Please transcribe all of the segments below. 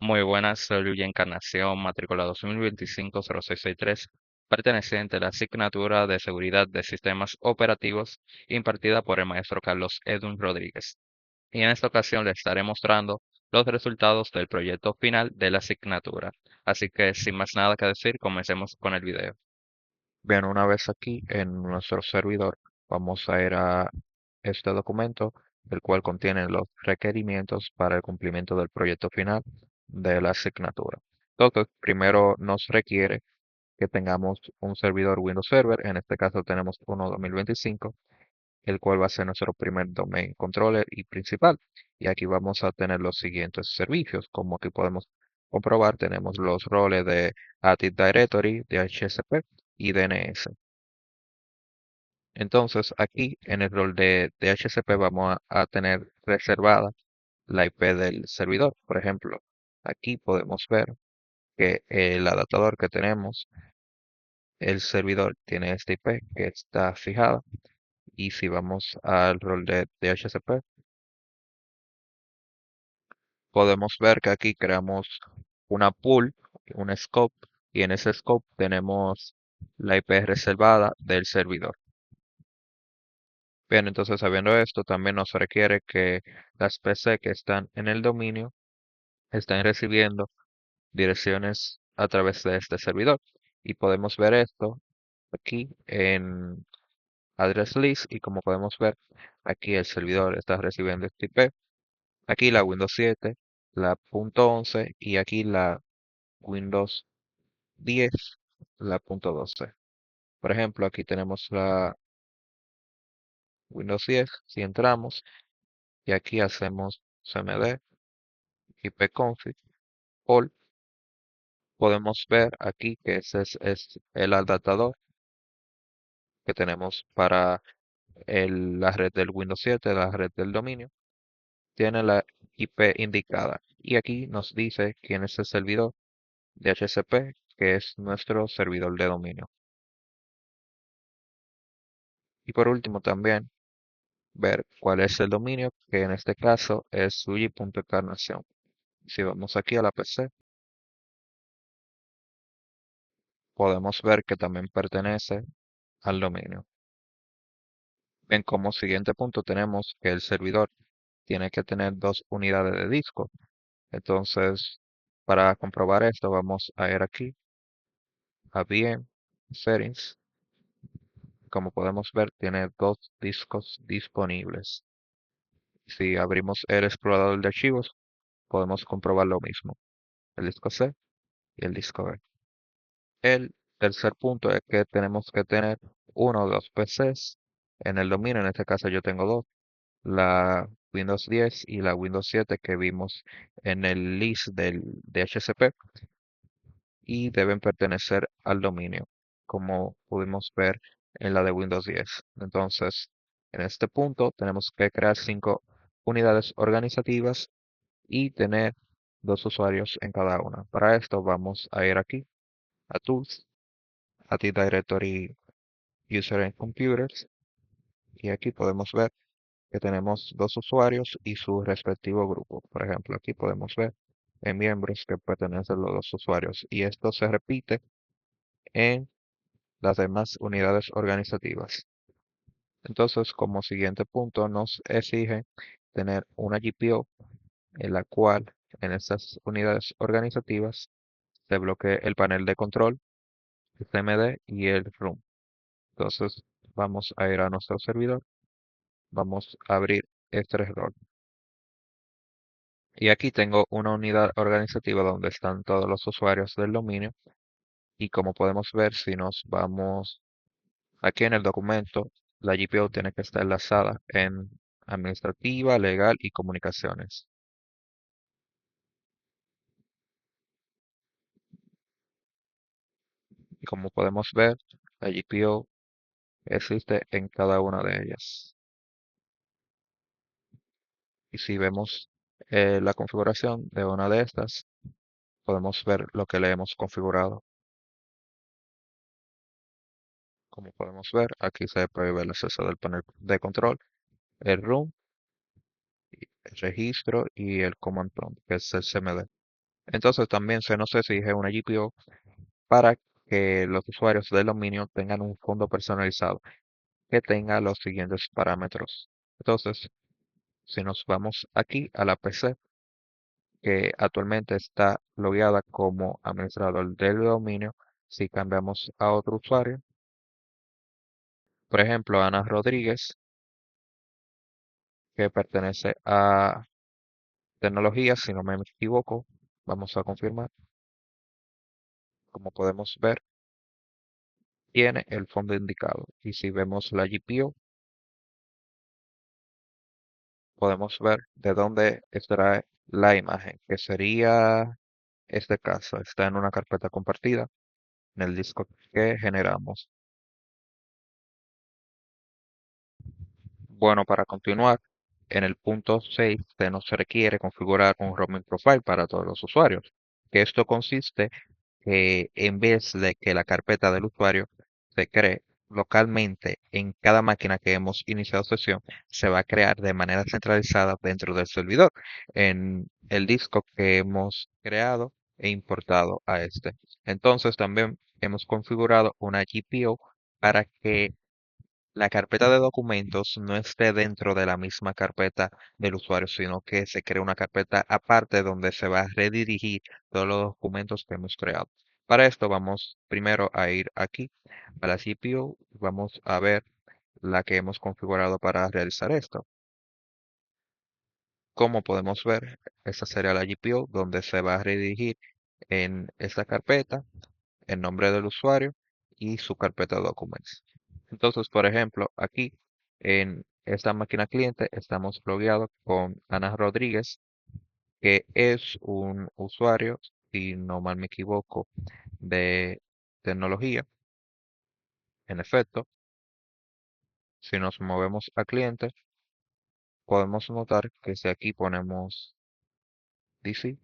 Muy buenas, soy Luis Encarnación, matrícula 2025-0663, perteneciente a la asignatura de Seguridad de Sistemas Operativos impartida por el maestro Carlos Edwin Rodríguez. Y en esta ocasión le estaré mostrando los resultados del proyecto final de la asignatura. Así que sin más nada que decir, comencemos con el video. Bien, una vez aquí en nuestro servidor, vamos a ir a este documento, el cual contiene los requerimientos para el cumplimiento del proyecto final de la asignatura. Entonces, primero nos requiere que tengamos un servidor Windows Server, en este caso tenemos uno 2025, el cual va a ser nuestro primer domain controller y principal. Y aquí vamos a tener los siguientes servicios, como aquí podemos comprobar, tenemos los roles de Active Directory, DHCP y DNS. Entonces, aquí en el rol de DHCP vamos a tener reservada la IP del servidor. Por ejemplo, aquí podemos ver que el adaptador que tenemos, el servidor tiene esta IP que está fijada. Y si vamos al rol de DHCP, podemos ver que aquí creamos una pool, un scope, y en ese scope tenemos la IP reservada del servidor. Bien, entonces sabiendo esto, también nos requiere que las PC que están en el dominio estén recibiendo direcciones a través de este servidor. Y podemos ver esto aquí en Address List y como podemos ver, aquí el servidor está recibiendo este IP. Aquí la Windows 7, la .11 y aquí la Windows 10, la .12. Por ejemplo, aquí tenemos la Windows 10. Si entramos y aquí hacemos cmd ipconfig all, podemos ver aquí que ese es el adaptador que tenemos para la red del Windows 7, la red del dominio. Tiene la IP indicada. Y aquí nos dice quién es el servidor de DHCP, que es nuestro servidor de dominio. Y por último también ver cuál es el dominio, que en este caso es luigi.encarnación. Si vamos aquí a la PC, podemos ver que también pertenece al dominio. Bien, como siguiente punto tenemos que el servidor tiene que tener 2 unidades de disco. Entonces, para comprobar esto, vamos a ir aquí a VM, Settings. Como podemos ver, tiene 2 discos disponibles. Si abrimos el explorador de archivos, podemos comprobar lo mismo. El disco C y el disco B. El tercer punto es que tenemos que tener uno o dos PCs en el dominio. En este caso yo tengo dos. La Windows 10 y la Windows 7 que vimos en el list del DHCP y deben pertenecer al dominio, como pudimos ver en la de Windows 10. Entonces, en este punto tenemos que crear 5 unidades organizativas y tener 2 usuarios en cada una. Para esto vamos a ir aquí a Tools, Active Directory User and Computers y aquí podemos ver que tenemos 2 usuarios y su respectivo grupo. Por ejemplo, aquí podemos ver en miembros que pertenecen los 2 usuarios y esto se repite en las demás unidades organizativas. Entonces, como siguiente punto, nos exige tener una GPO en la cual en estas unidades organizativas se bloquee el panel de control, el CMD y el room. Entonces, vamos a ir a nuestro servidor, vamos a abrir este rol. Y aquí tengo una unidad organizativa donde están todos los usuarios del dominio. Y como podemos ver, si nos vamos aquí en el documento, la GPO tiene que estar enlazada en administrativa, legal y comunicaciones. Y como podemos ver, la GPO existe en cada una de ellas. Y si vemos la configuración de una de estas, podemos ver lo que le hemos configurado. Como podemos ver, aquí se prohíbe el acceso del panel de control, el room, el registro y el command prompt, que es el CMD. Entonces también se nos exige una GPO para que los usuarios del dominio tengan un fondo personalizado que tenga los siguientes parámetros. Entonces, si nos vamos aquí a la PC, que actualmente está logueada como administrador del dominio, si cambiamos a otro usuario, por ejemplo, Ana Rodríguez, que pertenece a tecnología, si no me equivoco, vamos a confirmar, como podemos ver, tiene el fondo indicado. Y si vemos la GPO, podemos ver de dónde extrae la imagen, que sería este caso. Está en una carpeta compartida en el disco que generamos. Bueno, para continuar, en el punto 6 se nos requiere configurar un roaming profile para todos los usuarios, que esto consiste que en vez de que la carpeta del usuario se cree localmente en cada máquina que hemos iniciado sesión, se va a crear de manera centralizada dentro del servidor, en el disco que hemos creado e importado a este. Entonces también hemos configurado una GPO para que la carpeta de documentos no esté dentro de la misma carpeta del usuario, sino que se cree una carpeta aparte donde se va a redirigir todos los documentos que hemos creado. Para esto vamos primero a ir aquí a la GPU, vamos a ver la que hemos configurado para realizar esto. Como podemos ver, esta sería la GPU donde se va a redirigir en esta carpeta el nombre del usuario y su carpeta de documentos. Entonces, por ejemplo, aquí en esta máquina cliente estamos logueados con Ana Rodríguez, que es un usuario, si no mal me equivoco, de tecnología. En efecto, si nos movemos a cliente, podemos notar que si aquí ponemos DC,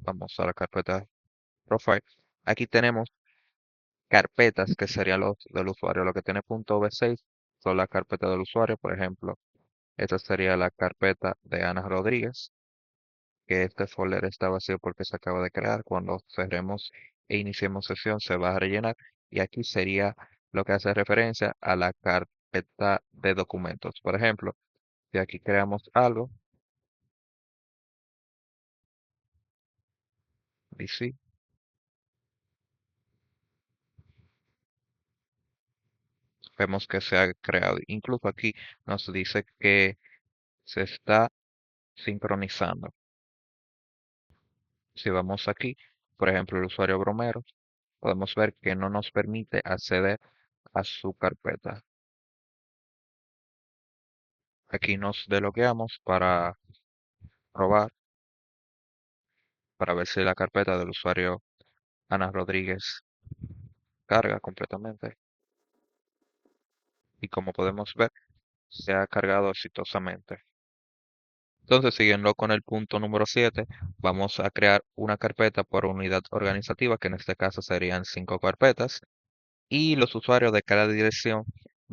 vamos a la carpeta Profile, aquí tenemos carpetas que serían los del usuario. Lo que tiene punto .v6 son las carpetas del usuario, por ejemplo. Esta sería la carpeta de Ana Rodríguez, que este folder está vacío porque se acaba de crear. Cuando cerremos e iniciemos sesión se va a rellenar. Y aquí sería lo que hace referencia a la carpeta de documentos. Por ejemplo, si aquí creamos algo, DC, vemos que se ha creado. Incluso aquí nos dice que se está sincronizando. Si vamos aquí, por ejemplo, el usuario Bromero, podemos ver que no nos permite acceder a su carpeta. Aquí nos desbloqueamos para probar, para ver si la carpeta del usuario Ana Rodríguez carga completamente. Y como podemos ver, se ha cargado exitosamente. Entonces, siguiendo con el punto número 7, vamos a crear una carpeta por unidad organizativa, que en este caso serían 5 carpetas. Y los usuarios de cada dirección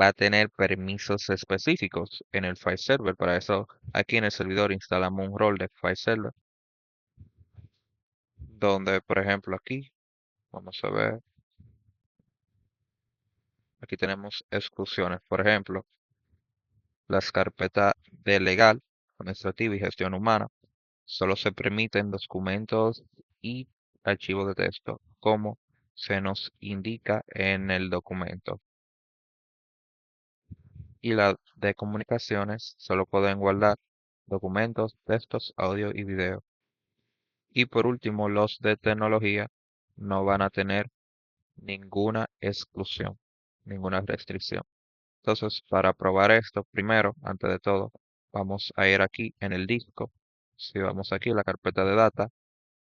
va a tener permisos específicos en el file server. Para eso, aquí en el servidor instalamos un rol de file server, donde, por ejemplo, aquí, vamos a ver, aquí tenemos exclusiones. Por ejemplo, las carpetas de legal, administrativa y gestión humana solo se permiten documentos y archivos de texto, como se nos indica en el documento. Y la de comunicaciones solo pueden guardar documentos, textos, audio y video. Y por último, los de tecnología no van a tener ninguna exclusión, ninguna restricción. Entonces, para probar esto, primero, antes de todo, vamos a ir aquí en el disco. Si vamos aquí a la carpeta de data,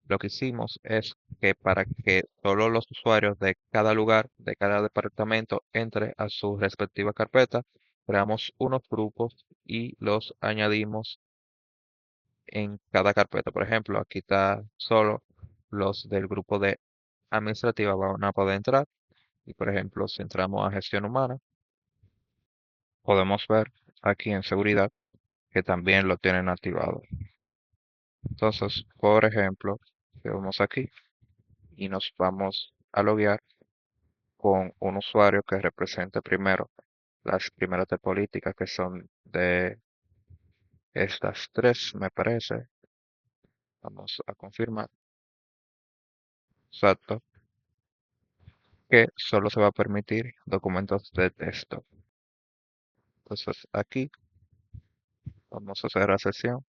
lo que hicimos es que para que solo los usuarios de cada lugar, de cada departamento, entre a su respectiva carpeta, creamos unos grupos y los añadimos en cada carpeta. Por ejemplo, aquí está solo los del grupo de administrativa van a poder entrar. Y por ejemplo, si entramos a gestión humana, podemos ver aquí en seguridad que también lo tienen activado. Entonces, por ejemplo, que vamos aquí y nos vamos a loguear con un usuario que represente primero las primeras de política que son de estas tres, me parece. Vamos a confirmar. Exacto. Que solo se va a permitir documentos de texto. Entonces aquí vamos a cerrar sesión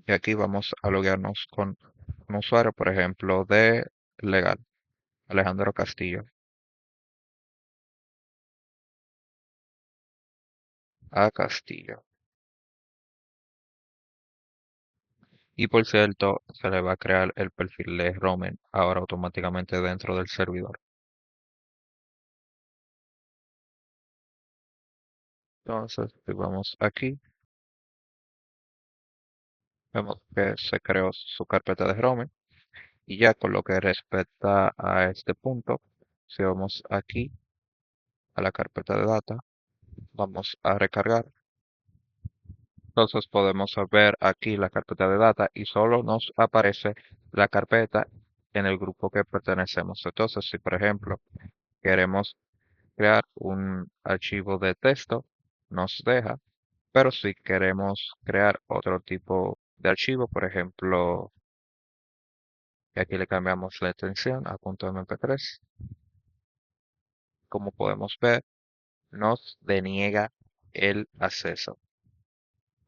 y aquí vamos a loguearnos con un usuario, por ejemplo, de legal, Alejandro Castillo, a Castillo. Y por cierto, se le va a crear el perfil de Roman ahora automáticamente dentro del servidor. Entonces, si vamos aquí, vemos que se creó su carpeta de Roman. Y ya con lo que respecta a este punto, si vamos aquí a la carpeta de data, vamos a recargar. Entonces podemos ver aquí la carpeta de data y solo nos aparece la carpeta en el grupo que pertenecemos. Entonces, si por ejemplo queremos crear un archivo de texto, nos deja, pero si queremos crear otro tipo de archivo, por ejemplo, y aquí le cambiamos la extensión a .mp3, como podemos ver, nos deniega el acceso.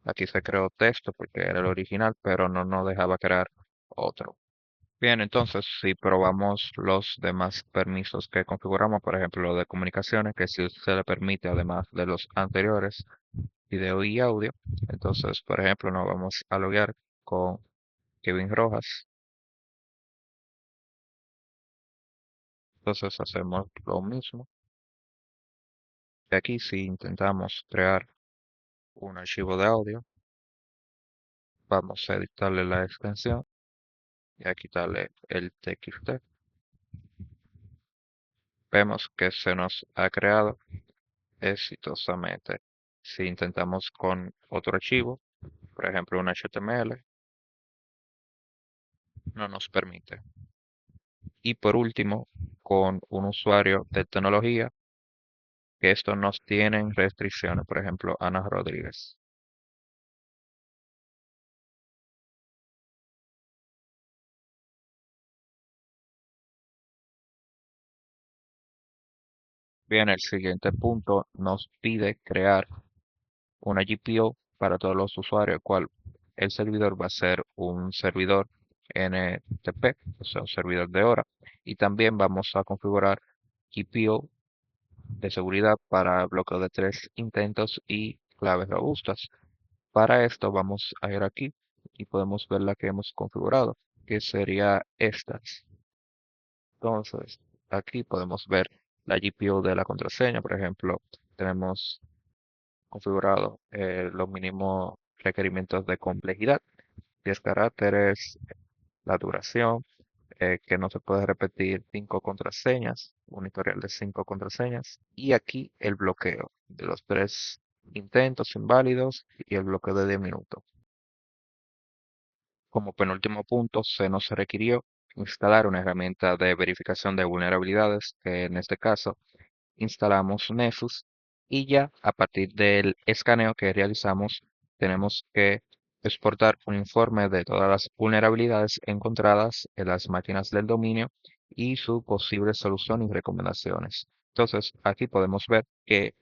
Aquí se creó texto porque era el original, pero no nos dejaba crear otro. Bien, entonces si probamos los demás permisos que configuramos, por ejemplo, lo de comunicaciones, que si se le permite, además de los anteriores, video y audio, entonces, por ejemplo, nos vamos a loguear con Kevin Rojas. Entonces hacemos lo mismo. Y aquí si intentamos crear un archivo de audio, vamos a editarle la extensión y a quitarle el TXT. Vemos que se nos ha creado exitosamente. Si intentamos con otro archivo, por ejemplo un HTML, no nos permite. Y por último, con un usuario de tecnología, que estos nos tienen restricciones, por ejemplo Ana Rodríguez. Bien, el siguiente punto nos pide crear una GPO para todos los usuarios, el cual el servidor va a ser un servidor NTP, o sea, un servidor de hora. Y también vamos a configurar GPO de seguridad para bloqueo de 3 intentos y claves robustas. Para esto vamos a ir aquí y podemos ver la que hemos configurado, que sería estas. Entonces, aquí podemos ver la GPO de la contraseña, por ejemplo, tenemos configurado los mínimos requerimientos de complejidad, 10 caracteres, la duración, que no se puede repetir 5 contraseñas, un historial de 5 contraseñas, y aquí el bloqueo de los 3 intentos inválidos y el bloqueo de 10 minutos. Como penúltimo punto, se nos requirió instalar una herramienta de verificación de vulnerabilidades, que en este caso instalamos Nessus y ya a partir del escaneo que realizamos tenemos que exportar un informe de todas las vulnerabilidades encontradas en las máquinas del dominio y su posible solución y recomendaciones. Entonces aquí podemos ver que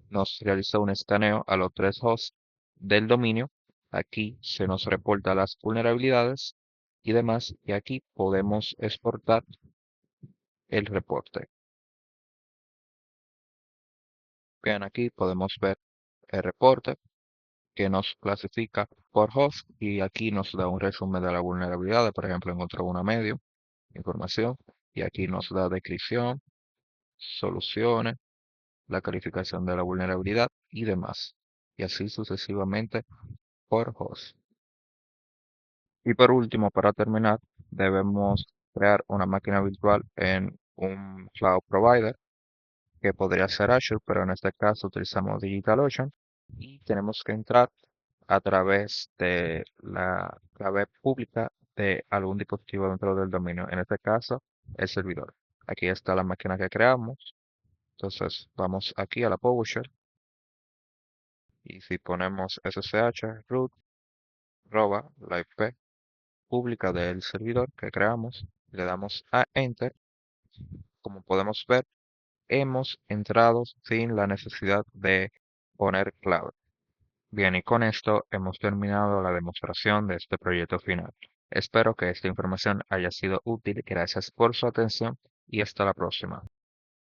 nos realizó un escaneo a los 3 hosts del dominio. Aquí se nos reporta las vulnerabilidades y demás y aquí podemos exportar el reporte. Bien, aquí podemos ver el reporte que nos clasifica por host y aquí nos da un resumen de la vulnerabilidad. Por ejemplo, encontró una medio, información, y aquí nos da descripción, soluciones, la calificación de la vulnerabilidad y demás. Y así sucesivamente por host. Y por último, para terminar, debemos crear una máquina virtual en un cloud provider que podría ser Azure, pero en este caso utilizamos DigitalOcean y tenemos que entrar a través de la clave pública de algún dispositivo dentro del dominio, en este caso el servidor. Aquí está la máquina que creamos. Entonces vamos aquí a la PowerShell y si ponemos ssh root la IP pública del servidor que creamos, le damos a Enter, como podemos ver, hemos entrado sin la necesidad de poner clave. Bien, y con esto hemos terminado la demostración de este proyecto final. Espero que esta información haya sido útil. Gracias por su atención y hasta la próxima.